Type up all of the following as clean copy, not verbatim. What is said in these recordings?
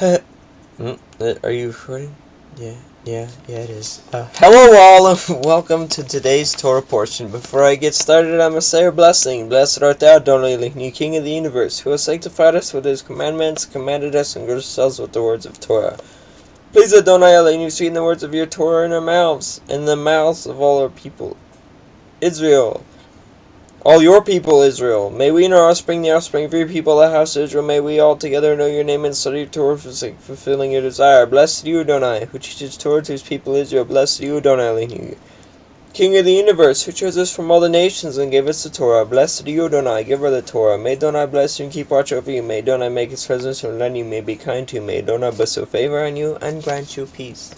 Are you recording? Yeah, it is. Hello all, and welcome to today's Torah portion. Before I get started, I must say a blessing. Blessed art thou, Adonai, King of the universe, who has sanctified us with his commandments, commanded us, and girded ourselves with the words of Torah. Please, Adonai, let you sweeten the words of your Torah in our mouths, and in the mouths of all our people, Israel. All your people, Israel. May we and our offspring, the offspring of your people, the house of Israel, may we all together know your name and study your Torah for fulfilling your desire. Blessed you, Adonai, who teaches Torah to his people Israel. Blessed you, Adonai, King of the universe, who chose us from all the nations and gave us the Torah. Blessed you, Adonai, giver of the Torah. May Adonai bless you and keep watch over you. May Adonai make his presence known on you. May be kind to you. May Adonai bestow favor on you and grant you peace.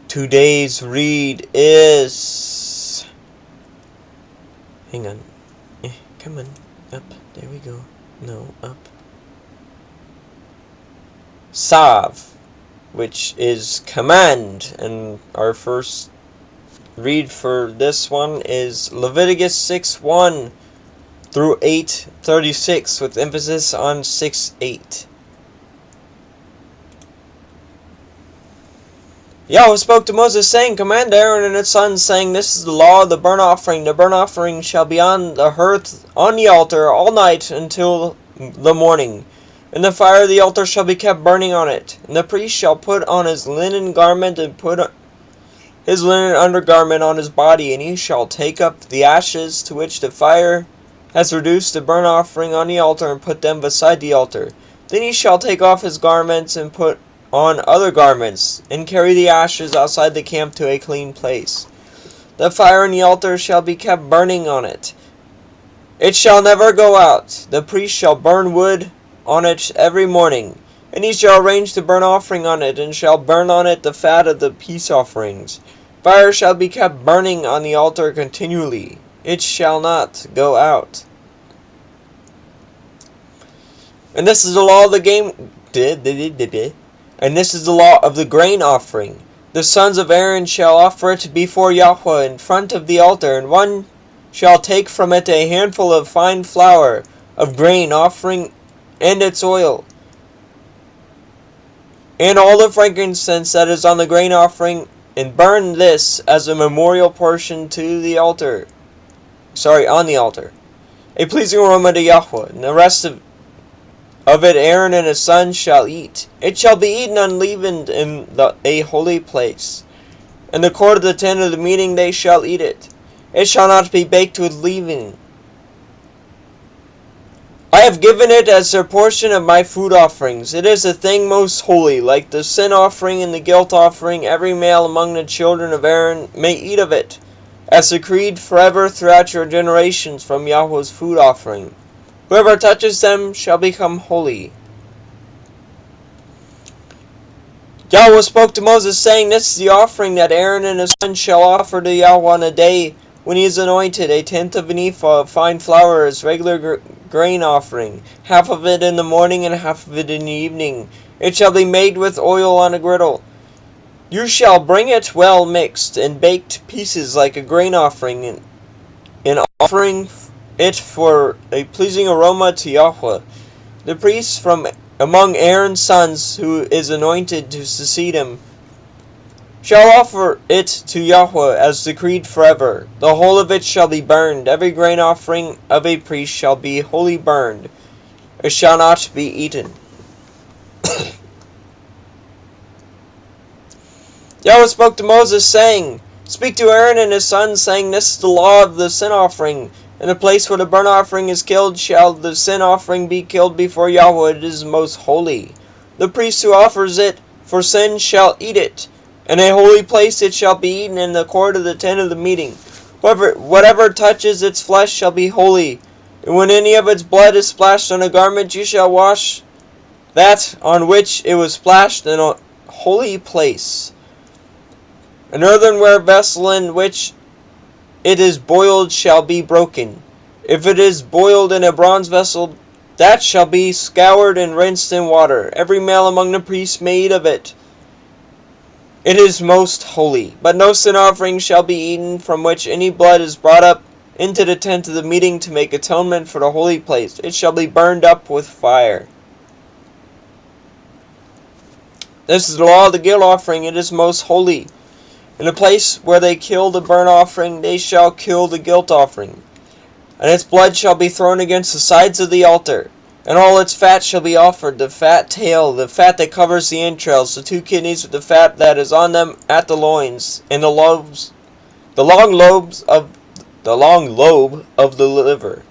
Today's read is... Hang on. Come on. Up. There we go. No, up. Tsav, which is command. And our first read for this one is Leviticus 6:1 through 8:36, with emphasis on 6:8. Yahweh spoke to Moses, saying, Command Aaron and his sons, saying, This is the law of the burnt offering. The burnt offering shall be on the hearth on the altar all night until the morning. And the fire of the altar shall be kept burning on it. And the priest shall put on his linen garment and put his linen undergarment on his body, and he shall take up the ashes to which the fire has reduced the burnt offering on the altar, and put them beside the altar. Then he shall take off his garments and put on other garments, and carry the ashes outside the camp to a clean place. The fire on the altar shall be kept burning on it. It shall never go out. The priest shall burn wood on it every morning, and he shall arrange the burnt offering on it, and shall burn on it the fat of the peace offerings. Fire shall be kept burning on the altar continually. It shall not go out. And this is the law of the And this is the law of the grain offering. The sons of Aaron shall offer it before Yahweh in front of the altar, and one shall take from it a handful of fine flour of grain offering and its oil, and all the frankincense that is on the grain offering, and burn this as a memorial portion to the altar. On the altar. A pleasing aroma to Yahweh, and the rest of it Aaron and his sons shall eat. It shall be eaten unleavened in a holy place. In the court of the tent of the meeting they shall eat it. It shall not be baked with leaven. I have given it as their portion of my food offerings. It is a thing most holy, like the sin offering and the guilt offering. Every male among the children of Aaron may eat of it, as decreed forever throughout your generations from Yahweh's food offering. Whoever touches them shall become holy. Yahweh spoke to Moses, saying, This is the offering that Aaron and his sons shall offer to Yahweh on a day when he is anointed, a tenth of an ephah of fine flour as regular grain offering, half of it in the morning and half of it in the evening. It shall be made with oil on a griddle. You shall bring it well mixed and baked pieces like a grain offering, in offering it for a pleasing aroma to Yahweh. The priest from among Aaron's sons, who is anointed to succeed him, shall offer it to Yahweh as decreed forever. The whole of it shall be burned. Every grain offering of a priest shall be wholly burned. It shall not be eaten. Yahweh spoke to Moses, saying, Speak to Aaron and his sons, saying, This is the law of the sin offering. In the place where the burnt offering is killed shall the sin offering be killed before Yahweh. It is most holy. The priest who offers it for sin shall eat it. In a holy place it shall be eaten in the court of the tent of the meeting. Whatever touches its flesh shall be holy. And when any of its blood is splashed on a garment, you shall wash that on which it was splashed in a holy place. An earthenware vessel in which it is boiled shall be broken. If it is boiled in a bronze vessel, that shall be scoured and rinsed in water. Every male among the priests may eat of it. It is most holy. But no sin offering shall be eaten from which any blood is brought up into the tent of the meeting to make atonement for the holy place. It shall be burned up with fire. This is the law of the guilt offering. It is most holy. In the place where they kill the burnt offering, they shall kill the guilt offering. And its blood shall be thrown against the sides of the altar. And all its fat shall be offered, the fat tail, the fat that covers the entrails, the 2 kidneys with the fat that is on them at the loins, and the long lobe of the liver,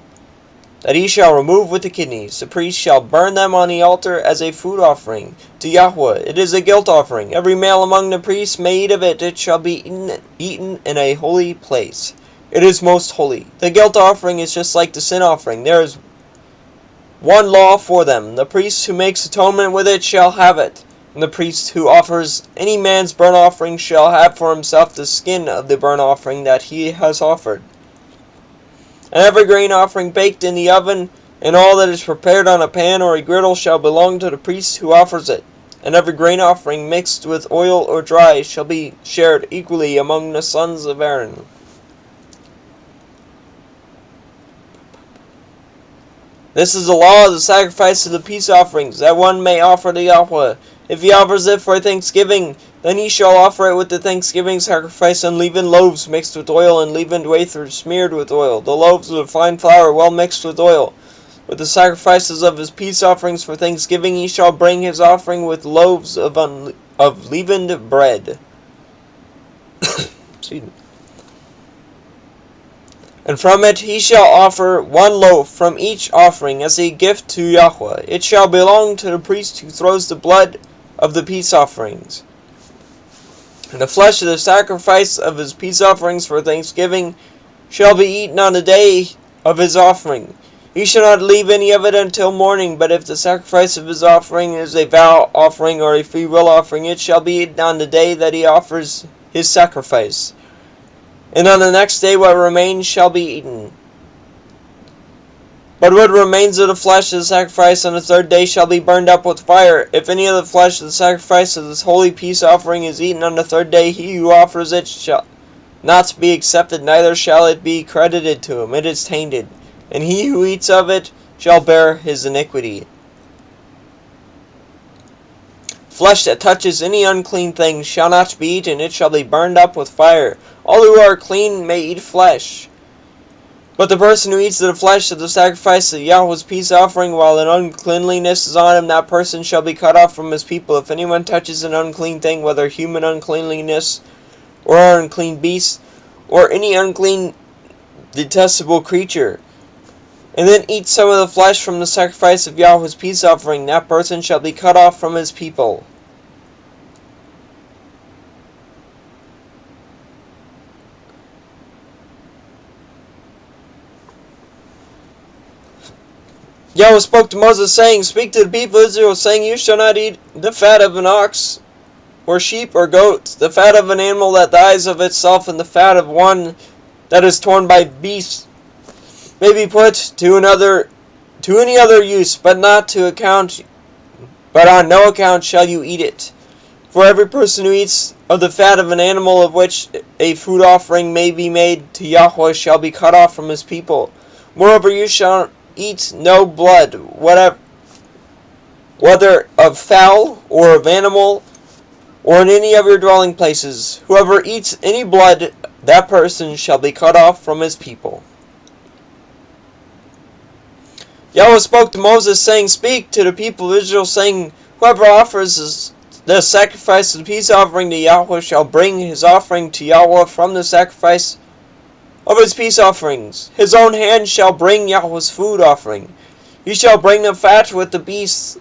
that he shall remove with the kidneys. The priest shall burn them on the altar as a food offering to Yahweh. It is a guilt offering. Every male among the priests may eat of it. It shall be eaten in a holy place. It is most holy. The guilt offering is just like the sin offering. There is one law for them. The priest who makes atonement with it shall have it. And the priest who offers any man's burnt offering shall have for himself the skin of the burnt offering that he has offered. And every grain offering baked in the oven, and all that is prepared on a pan or a griddle shall belong to the priest who offers it. And every grain offering mixed with oil or dry shall be shared equally among the sons of Aaron. This is the law of the sacrifice of the peace offerings, that one may offer to Yahweh. If he offers it for thanksgiving, then he shall offer it with the thanksgiving sacrifice unleavened loaves mixed with oil, and leavened wafers smeared with oil, the loaves of fine flour well mixed with oil. With the sacrifices of his peace offerings for thanksgiving, he shall bring his offering with loaves of leavened bread. Excuse me. And from it he shall offer 1 loaf from each offering as a gift to Yahweh. It shall belong to the priest who throws the blood of the peace offerings. And the flesh of the sacrifice of his peace offerings for thanksgiving shall be eaten on the day of his offering. He shall not leave any of it until morning, but if the sacrifice of his offering is a vow offering or a free will offering, it shall be eaten on the day that he offers his sacrifice. And on the next day what remains shall be eaten. But what remains of the flesh of the sacrifice on the 3rd day shall be burned up with fire. If any of the flesh of the sacrifice of this holy peace offering is eaten on the 3rd day, he who offers it shall not be accepted, neither shall it be credited to him. It is tainted. And he who eats of it shall bear his iniquity. Flesh that touches any unclean thing shall not be eaten, it shall be burned up with fire. All who are clean may eat flesh. But the person who eats of the flesh of the sacrifice of Yahweh's peace offering while an uncleanliness is on him, that person shall be cut off from his people. If anyone touches an unclean thing, whether human uncleanliness, or an unclean beast, or any unclean detestable creature, and then eats some of the flesh from the sacrifice of Yahweh's peace offering, that person shall be cut off from his people. Yahweh spoke to Moses, saying, Speak to the people of Israel, saying, You shall not eat the fat of an ox, or sheep, or goat, the fat of an animal that dies of itself, and the fat of one that is torn by beasts may be put to any other use, but on no account shall you eat it. For every person who eats of the fat of an animal of which a food offering may be made to Yahweh shall be cut off from his people. Moreover, you shall eat no blood, whether of fowl or of animal, or in any of your dwelling places. Whoever eats any blood, that person shall be cut off from his people. Yahweh spoke to Moses, saying, Speak to the people of Israel, saying, Whoever offers the sacrifice of the peace offering to Yahweh shall bring his offering to Yahweh from the sacrifice of his peace offerings. His own hand shall bring Yahweh's food offering. He shall bring the fat with the beasts,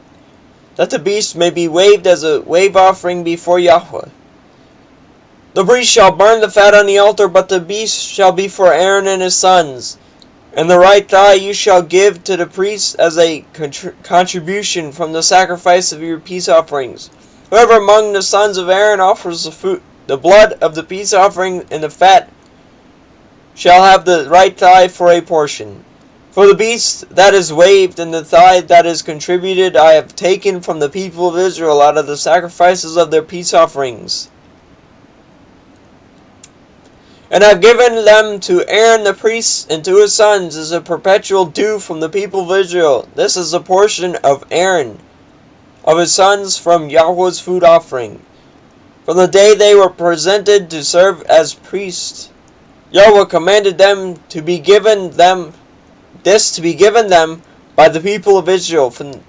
that the beast may be waved as a wave offering before Yahweh. The priest shall burn the fat on the altar, but the beast shall be for Aaron and his sons. And the right thigh you shall give to the priest as a contribution from the sacrifice of your peace offerings. Whoever among the sons of Aaron offers the blood of the peace offering and the fat shall have the right thigh for a portion. For the beast that is waved and the thigh that is contributed I have taken from the people of Israel out of the sacrifices of their peace offerings. And I have given them to Aaron the priest and to his sons as a perpetual due from the people of Israel. This is a portion of Aaron, of his sons, from Yahweh's food offering, from the day they were presented to serve as priests. Yahweh commanded them to be given them by the people of Israel. From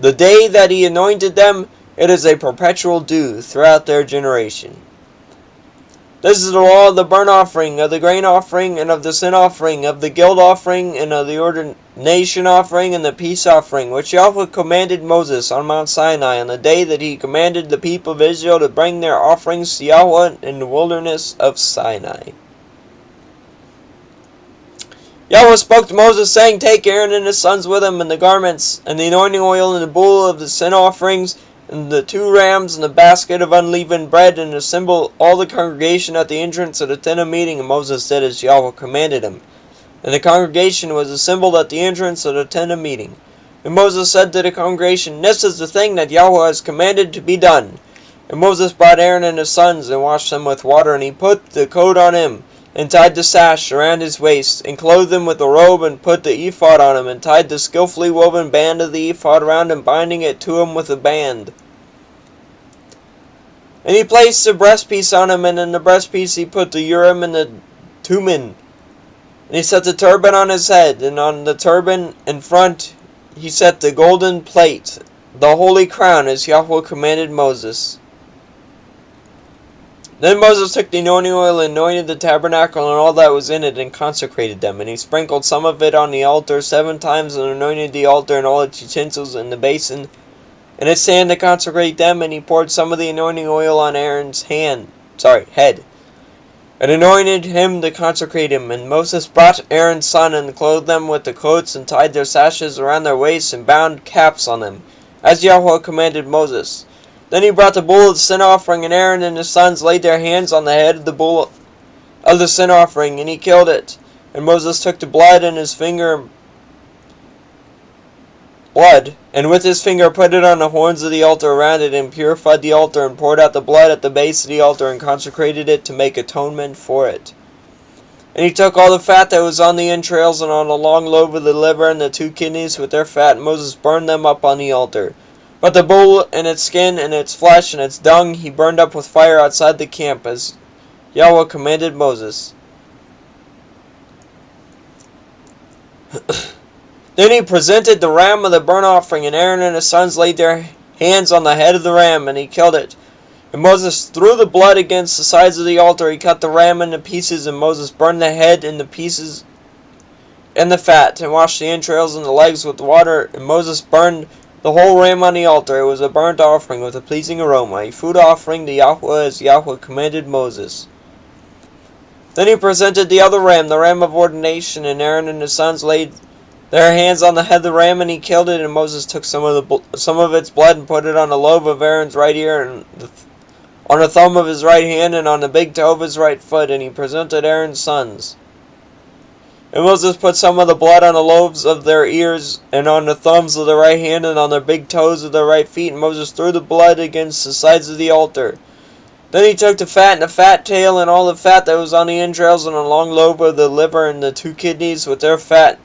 the day that he anointed them, it is a perpetual due throughout their generation. This is the law of the burnt offering, of the grain offering, and of the sin offering, of the guilt offering, and of the ordination offering, and the peace offering, which Yahweh commanded Moses on Mount Sinai on the day that he commanded the people of Israel to bring their offerings to Yahweh in the wilderness of Sinai. Yahweh spoke to Moses, saying, Take Aaron and his sons with him, and the garments, and the anointing oil, and the bull of the sin offerings, and the 2 rams, and the basket of unleavened bread, and assemble all the congregation at the entrance of the tent of meeting. And Moses did as Yahweh commanded him. And the congregation was assembled at the entrance of the tent of meeting. And Moses said to the congregation, This is the thing that Yahweh has commanded to be done. And Moses brought Aaron and his sons, and washed them with water, and he put the coat on him, and tied the sash around his waist, and clothed him with a robe, and put the ephod on him, and tied the skillfully woven band of the ephod around him, binding it to him with a band. And he placed the breastpiece on him, and in the breastpiece he put the Urim and the Thummim. And he set the turban on his head, and on the turban in front he set the golden plate, the holy crown, as Yahweh commanded Moses. Then Moses took the anointing oil and anointed the tabernacle and all that was in it, and consecrated them. And he sprinkled some of it on the altar 7 times, and anointed the altar and all its utensils and the basin and its stand to consecrate them. And he poured some of the anointing oil on Aaron's head, and anointed him to consecrate him. And Moses brought Aaron's son, and clothed them with the coats, and tied their sashes around their waists, and bound caps on them, as Yahweh commanded Moses. Then he brought the bull of the sin offering, and Aaron and his sons laid their hands on the head of the bull of the sin offering, and he killed it. And Moses took the blood and with his finger put it on the horns of the altar around it, and purified the altar, and poured out the blood at the base of the altar, and consecrated it to make atonement for it. And he took all the fat that was on the entrails, and on the long lobe of the liver, and the 2 kidneys with their fat, and Moses burned them up on the altar. But the bull and its skin and its flesh and its dung he burned up with fire outside the camp, as Yahweh commanded Moses. Then he presented the ram of the burnt offering, and Aaron and his sons laid their hands on the head of the ram, and he killed it. And Moses threw the blood against the sides of the altar. He cut the ram into pieces, and Moses burned the head and the pieces and the fat, and washed the entrails and the legs with water. And Moses burned the whole ram on the altar. It was a burnt offering with a pleasing aroma, a food offering to Yahweh, as Yahweh commanded Moses. Then he presented the other ram, the ram of ordination, and Aaron and his sons laid their hands on the head of the ram, and he killed it. And Moses took some of its blood and put it on the lobe of Aaron's right ear, and on the thumb of his right hand, and on the big toe of his right foot, and he presented Aaron's sons. And Moses put some of the blood on the lobes of their ears, and on the thumbs of their right hand, and on their big toes of their right feet. And Moses threw the blood against the sides of the altar. Then he took the fat and the fat tail, and all the fat that was on the entrails, and a long lobe of the liver, and the 2 kidneys with their fat,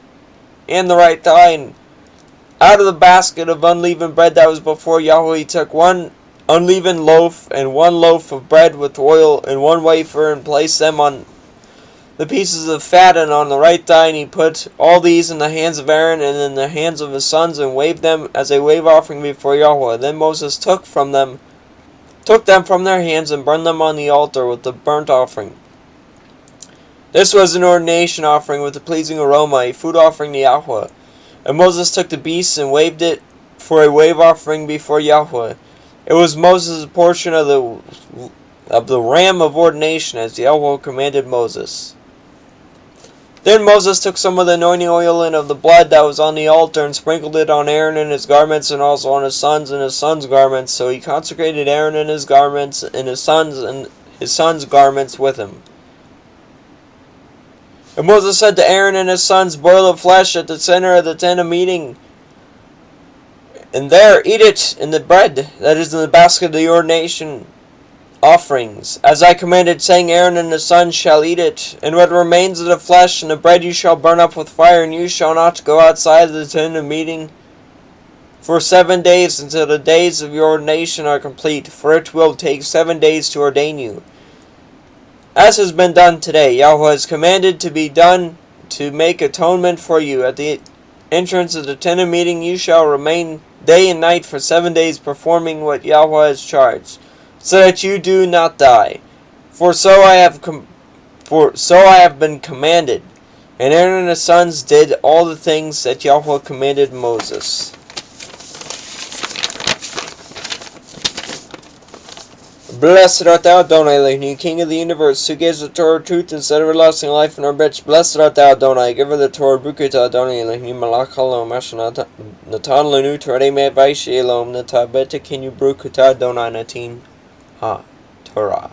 and the right thigh. And out of the basket of unleavened bread that was before Yahweh, he took 1 unleavened loaf, and 1 loaf of bread with oil, and 1 wafer, and placed them on the pieces of fat and on the right thigh. And he put all these in the hands of Aaron and in the hands of his sons, and waved them as a wave offering before Yahweh. Then Moses took them from their hands, and burned them on the altar with the burnt offering. This was an ordination offering with a pleasing aroma, a food offering to Yahweh. And Moses took the beast and waved it for a wave offering before Yahweh. It was Moses' portion of the ram of ordination, as Yahweh commanded Moses. Then Moses took some of the anointing oil and of the blood that was on the altar, and sprinkled it on Aaron and his garments, and also on his sons' garments. So he consecrated Aaron and his garments, and his sons' garments with him. And Moses said to Aaron and his sons, Boil the flesh at the center of the tent of meeting, and there eat it in the bread that is in the basket of the ordination offerings, as I commanded, saying, Aaron and his sons shall eat it, and what remains of the flesh and the bread you shall burn up with fire, and you shall not go outside the tent of meeting for 7 days until the days of your ordination are complete, for it will take 7 days to ordain you. As has been done today, Yahweh has commanded to be done to make atonement for you. At the entrance of the tent of meeting you shall remain day and night for 7 days, performing what Yahweh has charged, so that you do not die. For so I have been commanded. And Aaron and his sons did all the things that Yahweh commanded Moses. Blessed art thou, Adonai Elohim, King of the universe, who gives the Torah truth instead of everlasting life and our bitch. Blessed art thou, Adonai, giver of the Torah, Brukata Adonai Elohim, Malach Halom, Asher Natan Lenu, Torah Me Vaishi Elom, Natabeta Kinu Brukata Adonai Natin Ha Torah.